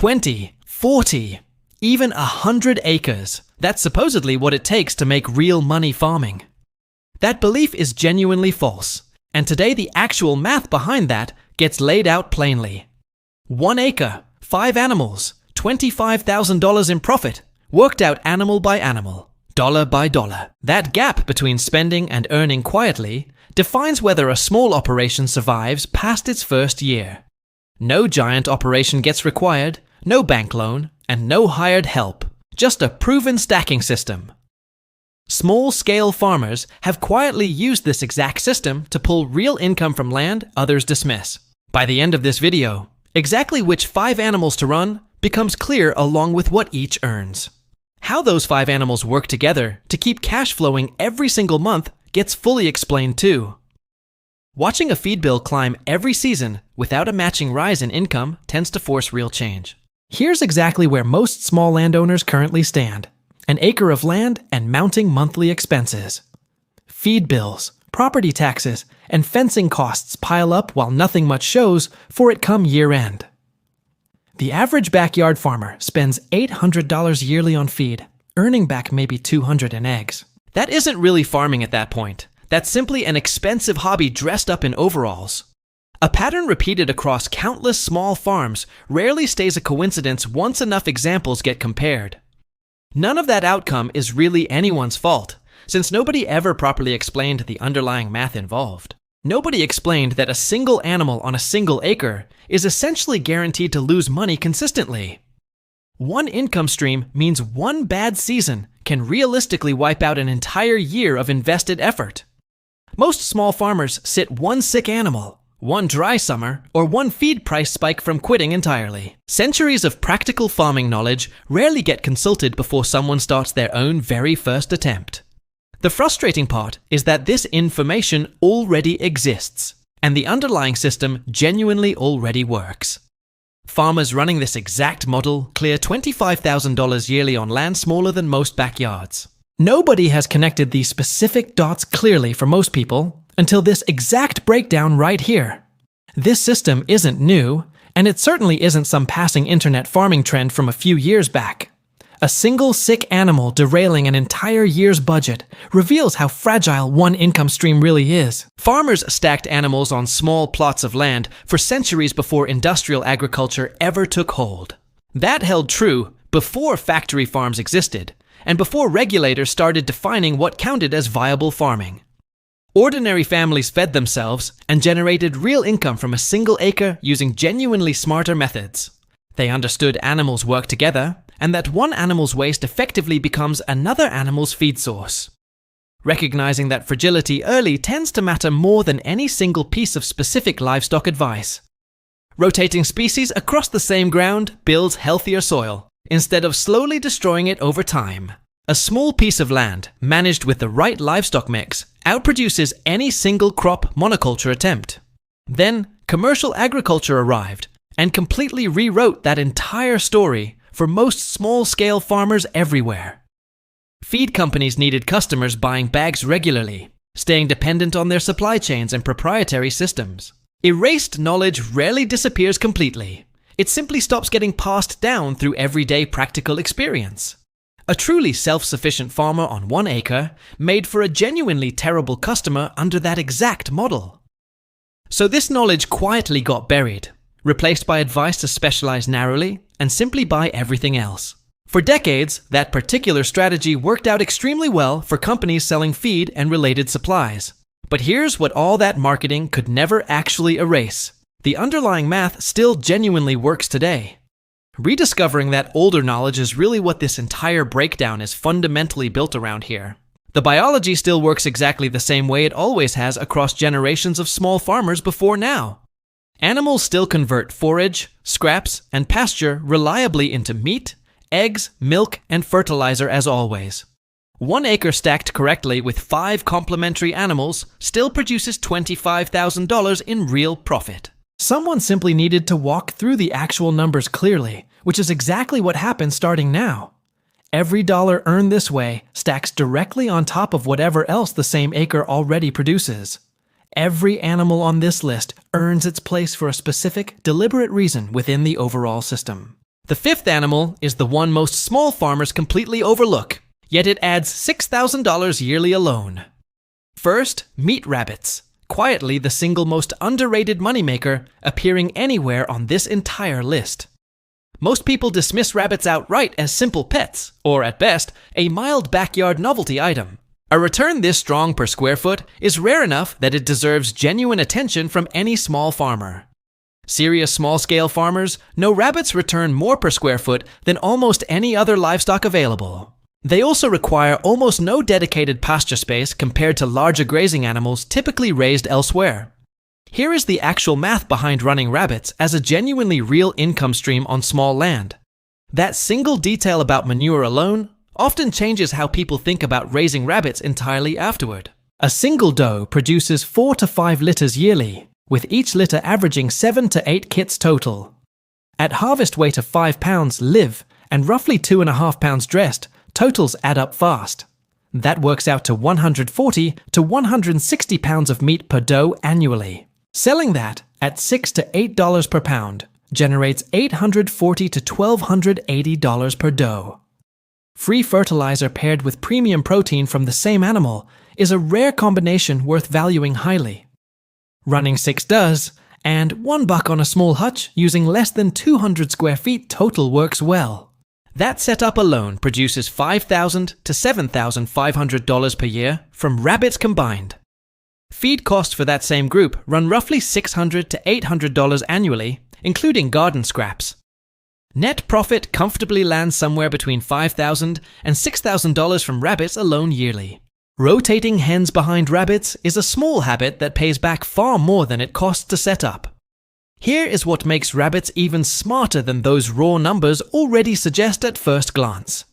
20, 40, even 100 acres. That's supposedly what it takes to make real money farming. That belief is genuinely false, and today the actual math behind that gets laid out plainly. 1 acre, 5 animals, $25,000 in profit, worked out animal by animal, dollar by dollar. That gap between spending and earning quietly defines whether a small operation survives past its first year. No giant operation gets required, no bank loan, and no hired help, just a proven stacking system. Small-scale farmers have quietly used this exact system to pull real income from land others dismiss. By the end of this video, exactly which 5 animals to run becomes clear along with what each earns. How those 5 animals work together to keep cash flowing every single month gets fully explained too. Watching a feed bill climb every season without a matching rise in income tends to force real change. Here's exactly where most small landowners currently stand: an acre of land and mounting monthly expenses. Feed bills, property taxes, and fencing costs pile up while nothing much shows for it come year end. The average backyard farmer spends $800 yearly on feed, earning back maybe $200 in eggs. That isn't really farming at that point. That's simply an expensive hobby dressed up in overalls. A pattern repeated across countless small farms rarely stays a coincidence once enough examples get compared. None of that outcome is really anyone's fault, since nobody ever properly explained the underlying math involved. Nobody explained that a single animal on a single acre is essentially guaranteed to lose money consistently. One income stream means one bad season can realistically wipe out an entire year of invested effort. Most small farmers sit one sick animal, one dry summer, or one feed price spike from quitting entirely. Centuries of practical farming knowledge rarely get consulted before someone starts their own very first attempt. The frustrating part is that this information already exists, and the underlying system genuinely already works. Farmers running this exact model clear $25,000 yearly on land smaller than most backyards. Nobody has connected these specific dots clearly for most people until this exact breakdown right here. This system isn't new, and it certainly isn't some passing internet farming trend from a few years back. A single sick animal derailing an entire year's budget reveals how fragile one income stream really is. Farmers stacked animals on small plots of land for centuries before industrial agriculture ever took hold. That held true before factory farms existed, and before regulators started defining what counted as viable farming. Ordinary families fed themselves and generated real income from a single acre using genuinely smarter methods. They understood animals work together, and that one animal's waste effectively becomes another animal's feed source. Recognizing that fragility early tends to matter more than any single piece of specific livestock advice. Rotating species across the same ground builds healthier soil, instead of slowly destroying it over time. A small piece of land, managed with the right livestock mix, outproduces any single crop monoculture attempt. Then, commercial agriculture arrived, and completely rewrote that entire story for most small-scale farmers everywhere. Feed companies needed customers buying bags regularly, staying dependent on their supply chains and proprietary systems. Erased knowledge rarely disappears completely. It simply stops getting passed down through everyday practical experience. A truly self-sufficient farmer on 1 acre made for a genuinely terrible customer under that exact model. So this knowledge quietly got buried, replaced by advice to specialize narrowly and simply buy everything else. For decades, that particular strategy worked out extremely well for companies selling feed and related supplies. But here's what all that marketing could never actually erase. The underlying math still genuinely works today. Rediscovering that older knowledge is really what this entire breakdown is fundamentally built around here. The biology still works exactly the same way it always has across generations of small farmers before now. Animals still convert forage, scraps, and pasture reliably into meat, eggs, milk, and fertilizer as always. 1 acre stacked correctly with 5 complementary animals still produces $25,000 in real profit. Someone simply needed to walk through the actual numbers clearly, which is exactly what happens starting now. Every dollar earned this way stacks directly on top of whatever else the same acre already produces. Every animal on this list earns its place for a specific, deliberate reason within the overall system. The fifth animal is the one most small farmers completely overlook, yet it adds $6,000 yearly alone. First, meat rabbits, quietly the single most underrated moneymaker, appearing anywhere on this entire list. Most people dismiss rabbits outright as simple pets, or at best, a mild backyard novelty item. A return this strong per square foot is rare enough that it deserves genuine attention from any small farmer. Serious small-scale farmers know rabbits return more per square foot than almost any other livestock available. They also require almost no dedicated pasture space compared to larger grazing animals typically raised elsewhere. Here is the actual math behind running rabbits as a genuinely real income stream on small land. That single detail about manure alone often changes how people think about raising rabbits entirely afterward. A single doe produces 4 to 5 litters yearly, with each litter averaging 7 to 8 kits total. At harvest weight of 5 pounds live and roughly 2.5 pounds dressed, totals add up fast. That works out to 140 to 160 pounds of meat per doe annually. Selling that at $6 to $8 per pound generates $840 to $1,280 per doe. Free fertilizer paired with premium protein from the same animal is a rare combination worth valuing highly. Running 6 does, and $1 on a small hutch using less than 200 square feet total works well. That setup alone produces $5,000 to $7,500 per year from rabbits combined. Feed costs for that same group run roughly $600 to $800 annually, including garden scraps. Net profit comfortably lands somewhere between $5,000 and $6,000 from rabbits alone yearly. Rotating hens behind rabbits is a small habit that pays back far more than it costs to set up. Here is what makes rabbits even smarter than those raw numbers already suggest at first glance.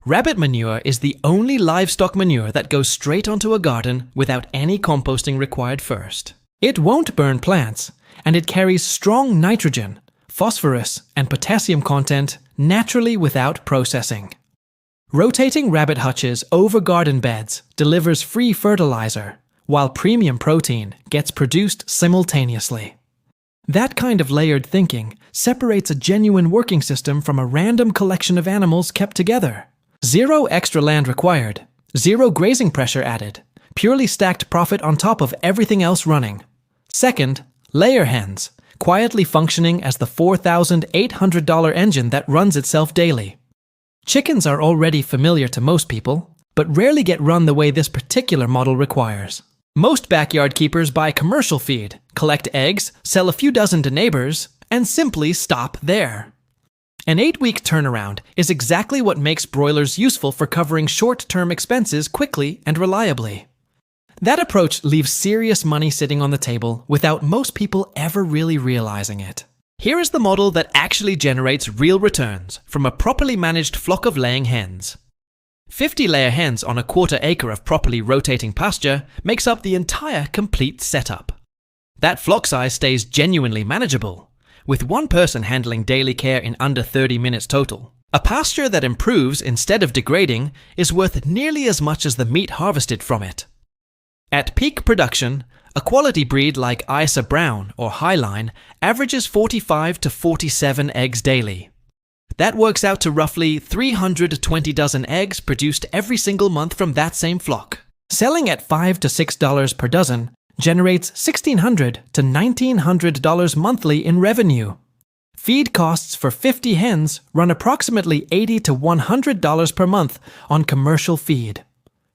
Rabbit manure is the only livestock manure that goes straight onto a garden without any composting required first. It won't burn plants, and it carries strong nitrogen, phosphorus, and potassium content naturally without processing. Rotating rabbit hutches over garden beds delivers free fertilizer, while premium protein gets produced simultaneously. That kind of layered thinking separates a genuine working system from a random collection of animals kept together. Zero extra land required, zero grazing pressure added, purely stacked profit on top of everything else running. Second, layer hens, quietly functioning as the $4,800 engine that runs itself daily. Chickens are already familiar to most people, but rarely get run the way this particular model requires. Most backyard keepers buy commercial feed, collect eggs, sell a few dozen to neighbors, and simply stop there. An 8-week turnaround is exactly what makes broilers useful for covering short-term expenses quickly and reliably. That approach leaves serious money sitting on the table without most people ever really realizing it. Here is the model that actually generates real returns from a properly managed flock of laying hens. 50 layer hens on a quarter acre of properly rotating pasture makes up the entire complete setup. That flock size stays genuinely manageable, with one person handling daily care in under 30 minutes total. A pasture that improves instead of degrading is worth nearly as much as the meat harvested from it. At peak production, a quality breed like Isa Brown or Highline averages 45 to 47 eggs daily. That works out to roughly 320 dozen eggs produced every single month from that same flock. Selling at $5 to $6 per dozen generates $1,600 to $1,900 monthly in revenue. Feed costs for 50 hens run approximately $80 to $100 per month on commercial feed.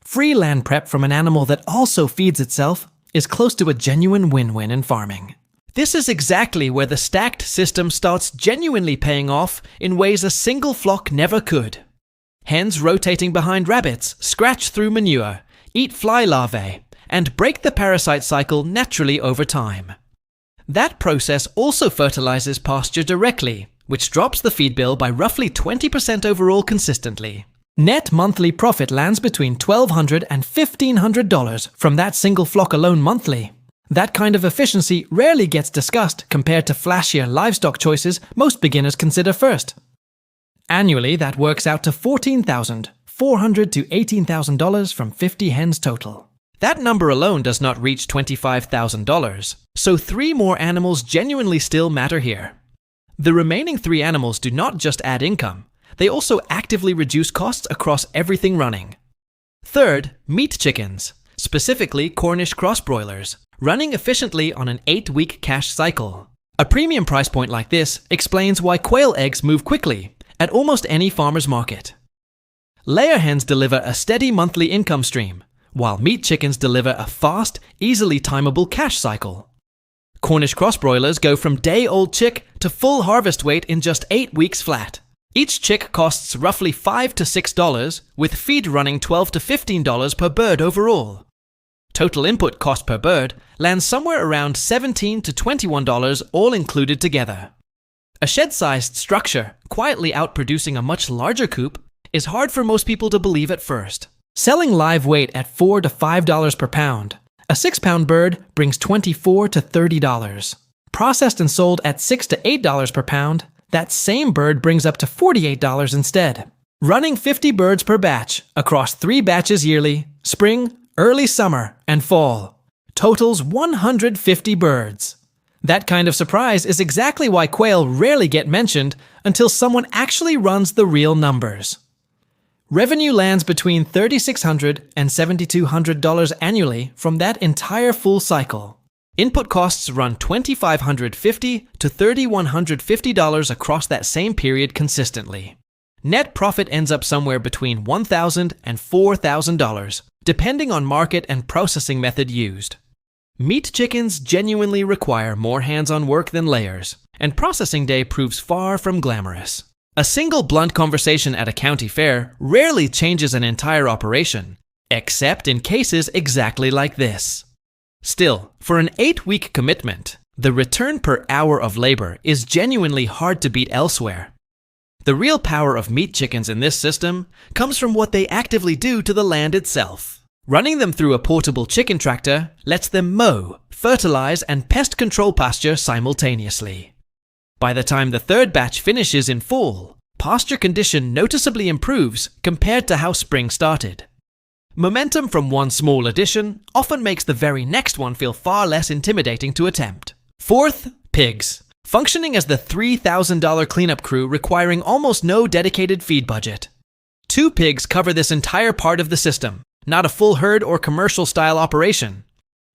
Free land prep from an animal that also feeds itself is close to a genuine win-win in farming. This is exactly where the stacked system starts genuinely paying off in ways a single flock never could. Hens rotating behind rabbits scratch through manure, eat fly larvae, and break the parasite cycle naturally over time. That process also fertilizes pasture directly, which drops the feed bill by roughly 20% overall consistently. Net monthly profit lands between $1,200 and $1,500 from that single flock alone monthly. That kind of efficiency rarely gets discussed compared to flashier livestock choices most beginners consider first. Annually, that works out to $14,400 to $18,000 from 50 hens total. That number alone does not reach $25,000, so 3 more animals genuinely still matter here. The remaining 3 animals do not just add income, they also actively reduce costs across everything running. Third, meat chickens, specifically Cornish Cross broilers, running efficiently on an 8-week cash cycle. A premium price point like this explains why quail eggs move quickly at almost any farmer's market. Layer hens deliver a steady monthly income stream, while meat chickens deliver a fast, easily timeable cash cycle. Cornish Cross broilers go from day-old chick to full harvest weight in just 8 weeks flat. Each chick costs roughly $5 to $6, with feed running $12 to $15 per bird overall. Total input cost per bird lands somewhere around $17 to $21 all included together. A shed-sized structure, quietly outproducing a much larger coop, is hard for most people to believe at first. Selling live weight at $4 to $5 per pound, a 6-pound bird brings $24 to $30. Processed and sold at $6 to $8 per pound, that same bird brings up to $48 instead. Running 50 birds per batch across 3 batches yearly, spring, early summer, and fall, totals 150 birds. That kind of surprise is exactly why quail rarely get mentioned until someone actually runs the real numbers. Revenue lands between $3,600 and $7,200 annually from that entire full cycle. Input costs run $2,550 to $3,150 across that same period consistently. Net profit ends up somewhere between $1,000 and $4,000, depending on market and processing method used. Meat chickens genuinely require more hands-on work than layers, and processing day proves far from glamorous. A single blunt conversation at a county fair rarely changes an entire operation, except in cases exactly like this. Still, for an 8-week commitment, the return per hour of labor is genuinely hard to beat elsewhere. The real power of meat chickens in this system comes from what they actively do to the land itself. Running them through a portable chicken tractor lets them mow, fertilize, and pest control pasture simultaneously. By the time the 3rd batch finishes in fall, pasture condition noticeably improves compared to how spring started. Momentum from one small addition often makes the very next one feel far less intimidating to attempt. Fourth, pigs, functioning as the $3,000 cleanup crew requiring almost no dedicated feed budget. 2 pigs cover this entire part of the system, not a full herd or commercial-style operation.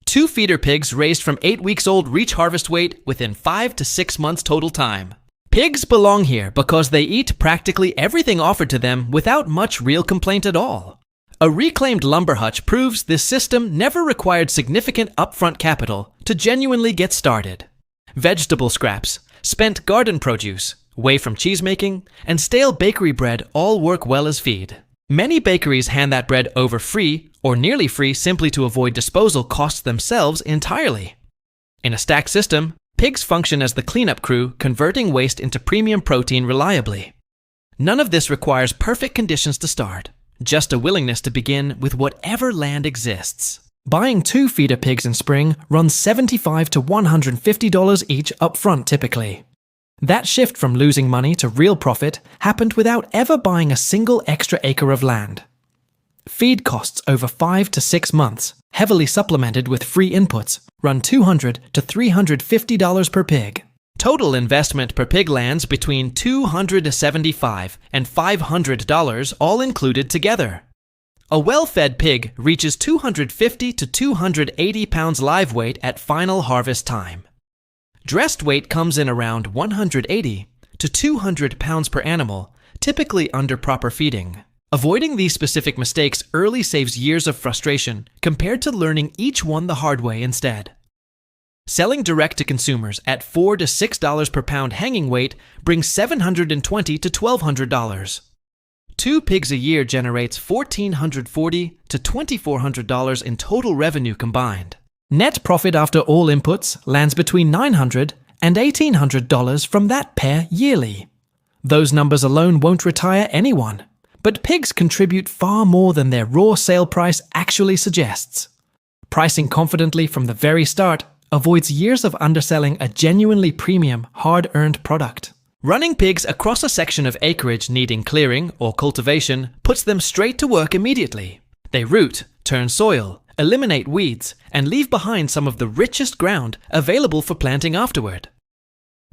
2 feeder pigs raised from 8 weeks old reach harvest weight within 5 to 6 months total time. Pigs belong here because they eat practically everything offered to them without much real complaint at all. A reclaimed lumber hutch proves this system never required significant upfront capital to genuinely get started. Vegetable scraps, spent garden produce, whey from cheesemaking, and stale bakery bread all work well as feed. Many bakeries hand that bread over free or nearly free simply to avoid disposal costs themselves entirely. In a stacked system, pigs function as the cleanup crew, converting waste into premium protein reliably. None of this requires perfect conditions to start, just a willingness to begin with whatever land exists. Buying 2 feeder pigs in spring runs $75 to $150 each upfront typically. That shift from losing money to real profit happened without ever buying a single extra acre of land. Feed costs over 5 to 6 months, heavily supplemented with free inputs, run $200 to $350 per pig. Total investment per pig lands between $200 to $75 and $500 all included together. A well-fed pig reaches 250 to 280 pounds live weight at final harvest time. Dressed weight comes in around 180 to 200 pounds per animal, typically under proper feeding. Avoiding these specific mistakes early saves years of frustration compared to learning each one the hard way instead. Selling direct to consumers at $4 to $6 per pound hanging weight brings $720 to $1,200. 2 pigs a year generates $1,440 to $2,400 in total revenue combined. Net profit after all inputs lands between $900 and $1,800 from that pair yearly. Those numbers alone won't retire anyone, but pigs contribute far more than their raw sale price actually suggests. Pricing confidently from the very start avoids years of underselling a genuinely premium, hard-earned product. Running pigs across a section of acreage needing clearing or cultivation puts them straight to work immediately. They root, turn soil, eliminate weeds, and leave behind some of the richest ground available for planting afterward.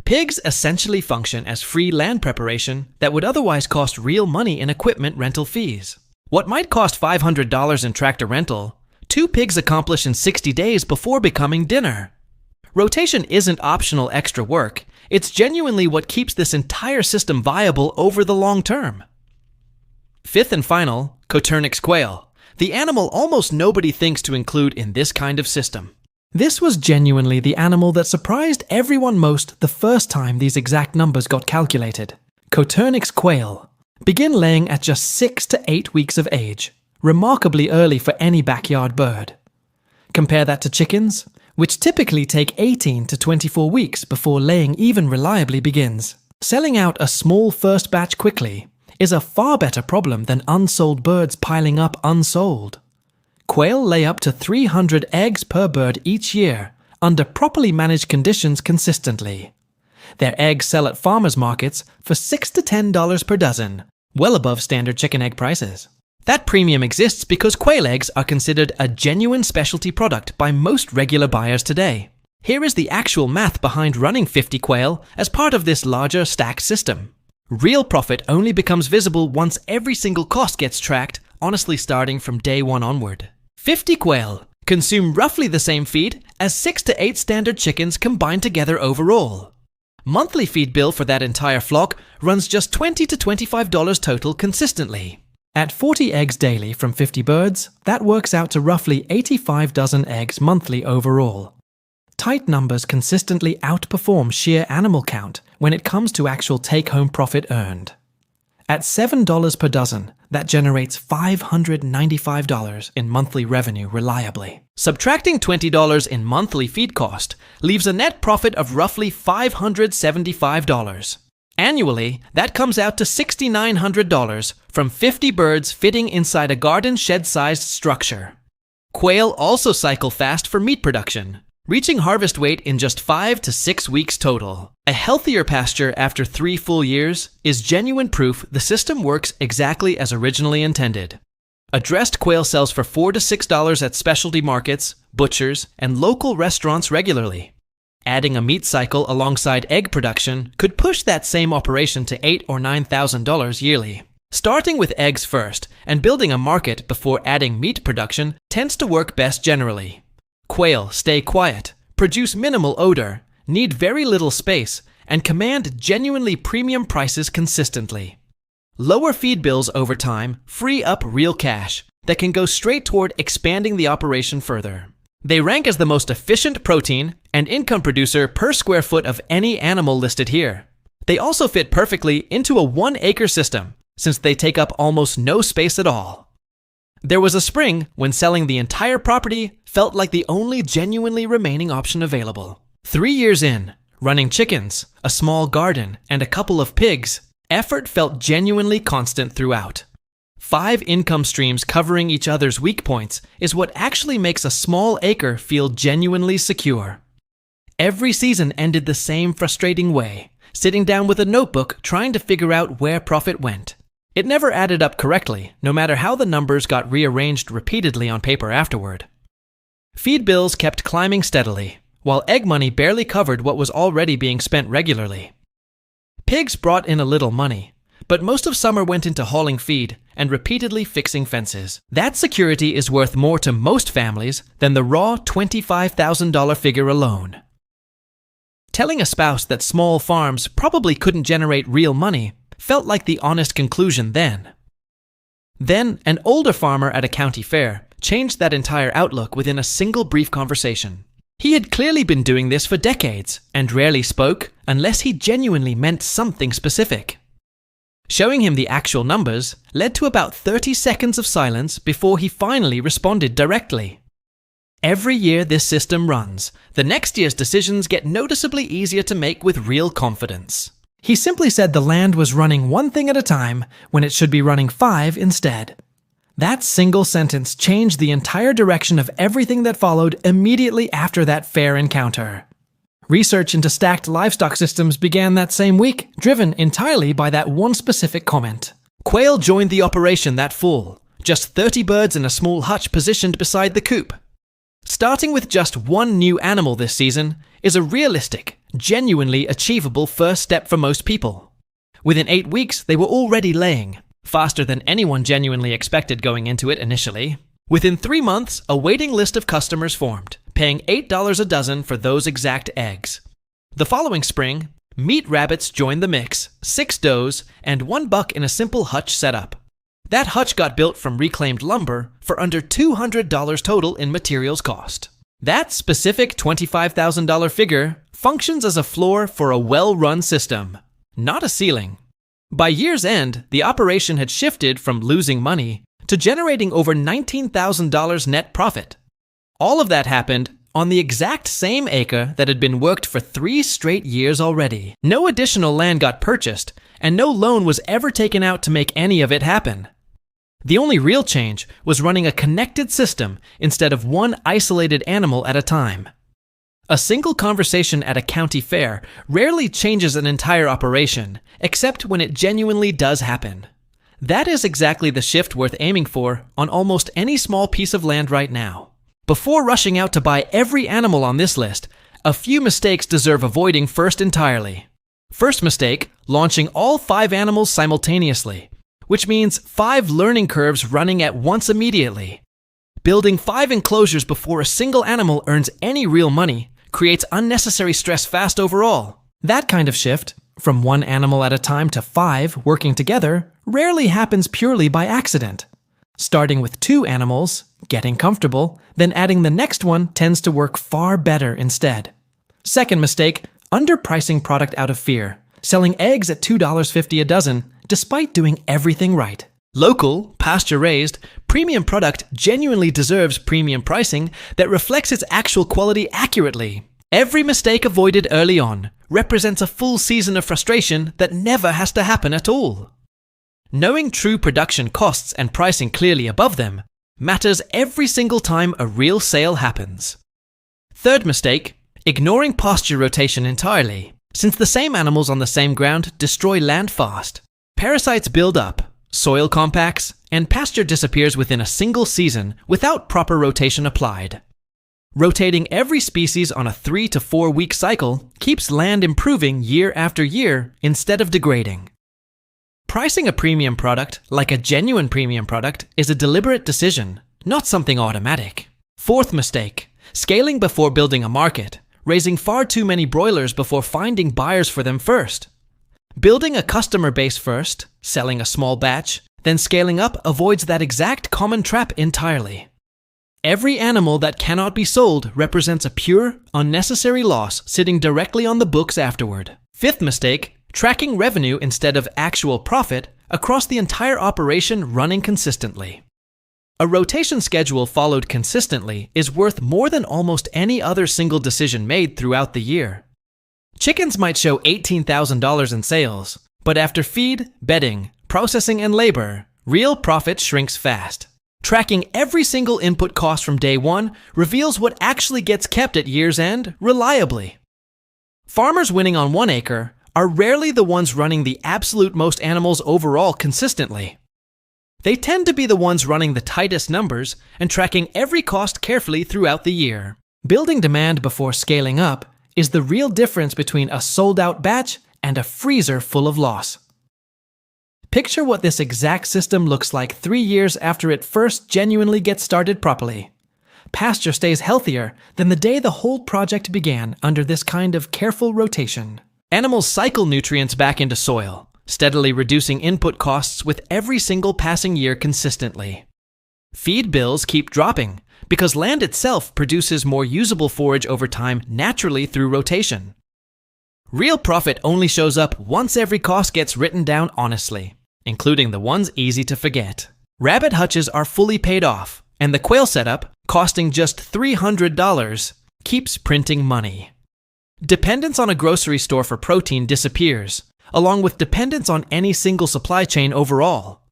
Pigs essentially function as free land preparation that would otherwise cost real money in equipment rental fees. What might cost $500 in tractor rental, 2 pigs accomplish in 60 days before becoming dinner. Rotation isn't optional extra work, it's genuinely what keeps this entire system viable over the long term. Fifth and final, Coturnix quail, the animal almost nobody thinks to include in this kind of system. This was genuinely the animal that surprised everyone most the first time these exact numbers got calculated. Coturnix quail begin laying at just 6 to 8 weeks of age, remarkably early for any backyard bird. Compare that to chickens, which typically take 18 to 24 weeks before laying even reliably begins. Selling out a small first batch quickly is a far better problem than unsold birds piling up unsold. Quail lay up to 300 eggs per bird each year, under properly managed conditions consistently. Their eggs sell at farmers markets for $6 to $10 per dozen, well above standard chicken egg prices. That premium exists because quail eggs are considered a genuine specialty product by most regular buyers today. Here is the actual math behind running 50 quail as part of this larger stack system. Real profit only becomes visible once every single cost gets tracked, honestly starting from day 1 onward. 50 quail consume roughly the same feed as 6 to 8 standard chickens combined together overall. Monthly feed bill for that entire flock runs just $20 to $25 total consistently. At 40 eggs daily from 50 birds, that works out to roughly 85 dozen eggs monthly overall. Tight numbers consistently outperform sheer animal count when it comes to actual take-home profit earned. At $7 per dozen, that generates $595 in monthly revenue reliably. Subtracting $20 in monthly feed cost leaves a net profit of roughly $575. Annually, that comes out to $6,900 from 50 birds fitting inside a garden shed-sized structure. Quail also cycle fast for meat production, reaching harvest weight in just 5 to 6 weeks total. A healthier pasture after 3 full years is genuine proof the system works exactly as originally intended. A dressed quail sells for $4 to $6 at specialty markets, butchers, and local restaurants regularly. Adding a meat cycle alongside egg production could push that same operation to $8,000 or $9,000 yearly. Starting with eggs first and building a market before adding meat production tends to work best generally. Quail stay quiet, produce minimal odor, need very little space, and command genuinely premium prices consistently. Lower feed bills over time free up real cash that can go straight toward expanding the operation further. They rank as the most efficient protein and income producer per square foot of any animal listed here. They also fit perfectly into a 1-acre system, since they take up almost no space at all. There was a spring when selling the entire property felt like the only genuinely remaining option available. 3 years in, running chickens, a small garden, and a couple of pigs, effort felt genuinely constant throughout. 5 income streams covering each other's weak points is what actually makes a small acre feel genuinely secure. Every season ended the same frustrating way, sitting down with a notebook trying to figure out where profit went. It never added up correctly, no matter how the numbers got rearranged repeatedly on paper afterward. Feed bills kept climbing steadily, while egg money barely covered what was already being spent regularly. Pigs brought in a little money, but most of summer went into hauling feed and repeatedly fixing fences. That security is worth more to most families than the raw $25,000 figure alone. Telling a spouse that small farms probably couldn't generate real money felt like the honest conclusion then. Then, an older farmer at a county fair changed that entire outlook within a single brief conversation. He had clearly been doing this for decades and rarely spoke unless he genuinely meant something specific. Showing him the actual numbers led to about 30 seconds of silence before he finally responded directly. Every year this system runs, the next year's decisions get noticeably easier to make with real confidence. He simply said the land was running 1 thing at a time when it should be running 5 instead. That single sentence changed the entire direction of everything that followed immediately after that fair encounter. Research into stacked livestock systems began that same week, driven entirely by that one specific comment. Quail joined the operation that fall, just 30 birds in a small hutch positioned beside the coop. Starting with just 1 new animal this season is a realistic, genuinely achievable first step for most people. Within 8 weeks, they were already laying, faster than anyone genuinely expected going into it initially. Within 3 months, a waiting list of customers formed, paying $8 a dozen for those exact eggs. The following spring, meat rabbits joined the mix, 6 does, and 1 buck in a simple hutch setup. That hutch got built from reclaimed lumber for under $200 total in materials cost. That specific $25,000 figure functions as a floor for a well-run system, not a ceiling. By year's end, the operation had shifted from losing money to generating over $19,000 net profit. All of that happened on the exact same acre that had been worked for 3 straight years already. No additional land got purchased, and no loan was ever taken out to make any of it happen. The only real change was running a connected system instead of one isolated animal at a time. A single conversation at a county fair rarely changes an entire operation, except when it genuinely does happen. That is exactly the shift worth aiming for on almost any small piece of land right now. Before rushing out to buy every animal on this list, a few mistakes deserve avoiding first entirely. First mistake, launching all 5 animals simultaneously, which means 5 learning curves running at once immediately. Building 5 enclosures before a single animal earns any real money creates unnecessary stress fast overall. That kind of shift, from 1 animal at a time to 5 working together, rarely happens purely by accident. Starting with 2 animals, getting comfortable, then adding the next one tends to work far better instead. Second mistake, underpricing product out of fear, selling eggs at $2.50 a dozen, despite doing everything right. Local, pasture-raised, premium product genuinely deserves premium pricing that reflects its actual quality accurately. Every mistake avoided early on represents a full season of frustration that never has to happen at all. Knowing true production costs and pricing clearly above them matters every single time a real sale happens. Third mistake, ignoring pasture rotation entirely, since the same animals on the same ground destroy land fast. Parasites build up, soil compacts, and pasture disappears within a single season without proper rotation applied. Rotating every species on a 3 to 4 week cycle keeps land improving year after year instead of degrading. Pricing a premium product like a genuine premium product is a deliberate decision, not something automatic. Fourth mistake, scaling before building a market, raising far too many broilers before finding buyers for them first. Building a customer base first, selling a small batch, then scaling up avoids that exact common trap entirely. Every animal that cannot be sold represents a pure, unnecessary loss sitting directly on the books afterward. Fifth mistake, tracking revenue instead of actual profit across the entire operation running consistently. A rotation schedule followed consistently is worth more than almost any other single decision made throughout the year. Chickens might show $18,000 in sales, but after feed, bedding, processing, and labor, real profit shrinks fast. Tracking every single input cost from day one reveals what actually gets kept at year's end reliably. Farmers winning on 1 acre are rarely the ones running the absolute most animals overall consistently. They tend to be the ones running the tightest numbers and tracking every cost carefully throughout the year. Building demand before scaling up is the real difference between a sold-out batch and a freezer full of loss. Picture what this exact system looks like 3 years after it first genuinely gets started properly. Pasture stays healthier than the day the whole project began under this kind of careful rotation. Animals cycle nutrients back into soil, steadily reducing input costs with every single passing year consistently. Feed bills keep dropping because land itself produces more usable forage over time naturally through rotation. Real profit only shows up once every cost gets written down honestly, including the ones easy to forget. Rabbit hutches are fully paid off, and the quail setup, costing just $300, keeps printing money. Dependence on a grocery store for protein disappears, along with dependence on any single supply chain overall.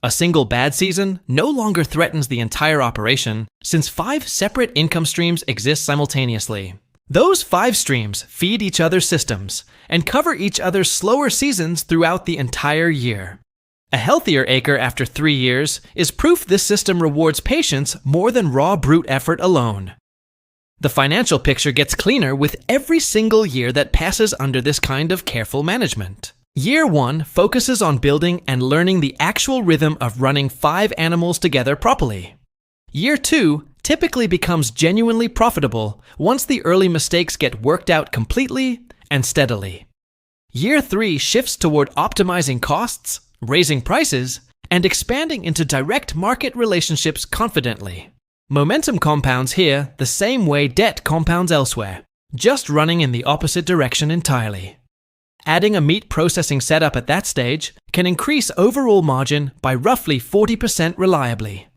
A single bad season no longer threatens the entire operation, since 5 separate income streams exist simultaneously. Those 5 streams feed each other's systems and cover each other's slower seasons throughout the entire year. A healthier acre after 3 years is proof this system rewards patience more than raw brute effort alone. The financial picture gets cleaner with every single year that passes under this kind of careful management. Year 1 focuses on building and learning the actual rhythm of running 5 animals together properly. Year 2 typically becomes genuinely profitable once the early mistakes get worked out completely and steadily. Year 3 shifts toward optimizing costs, raising prices, and expanding into direct market relationships confidently. Momentum compounds here the same way debt compounds elsewhere, just running in the opposite direction entirely. Adding a meat processing setup at that stage can increase overall margin by roughly 40% reliably.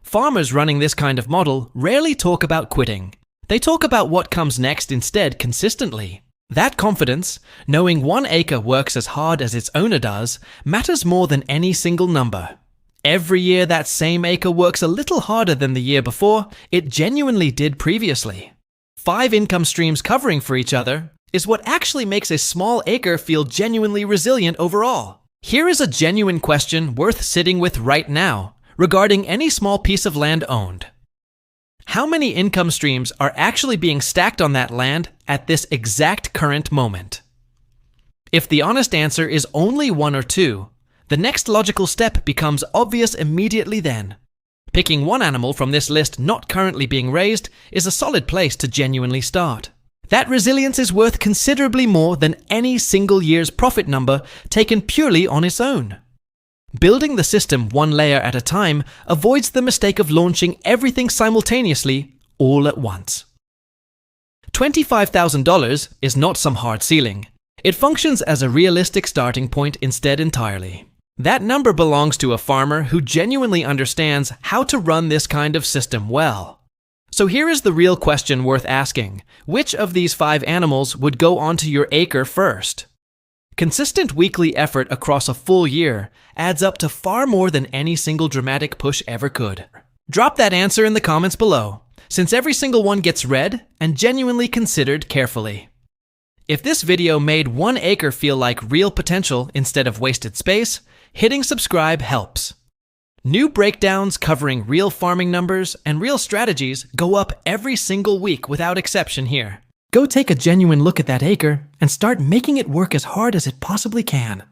Farmers running this kind of model rarely talk about quitting. They talk about what comes next instead consistently. That confidence, knowing 1 acre works as hard as its owner does, matters more than any single number. Every year that same acre works a little harder than the year before it genuinely did previously. 5 income streams covering for each other is what actually makes a small acre feel genuinely resilient overall. Here is a genuine question worth sitting with right now regarding any small piece of land owned. How many income streams are actually being stacked on that land at this exact current moment? If the honest answer is only 1 or 2, the next logical step becomes obvious immediately then. Picking 1 animal from this list not currently being raised is a solid place to genuinely start. That resilience is worth considerably more than any single year's profit number taken purely on its own. Building the system 1 layer at a time avoids the mistake of launching everything simultaneously all at once. $25,000 is not some hard ceiling. It functions as a realistic starting point instead entirely. That number belongs to a farmer who genuinely understands how to run this kind of system well. So here is the real question worth asking. Which of these 5 animals would go onto your acre first? Consistent weekly effort across a full year adds up to far more than any single dramatic push ever could. Drop that answer in the comments below, since every single one gets read and genuinely considered carefully. If this video made 1 acre feel like real potential instead of wasted space, hitting subscribe helps. New breakdowns covering real farming numbers and real strategies go up every single week without exception here. Go take a genuine look at that acre and start making it work as hard as it possibly can.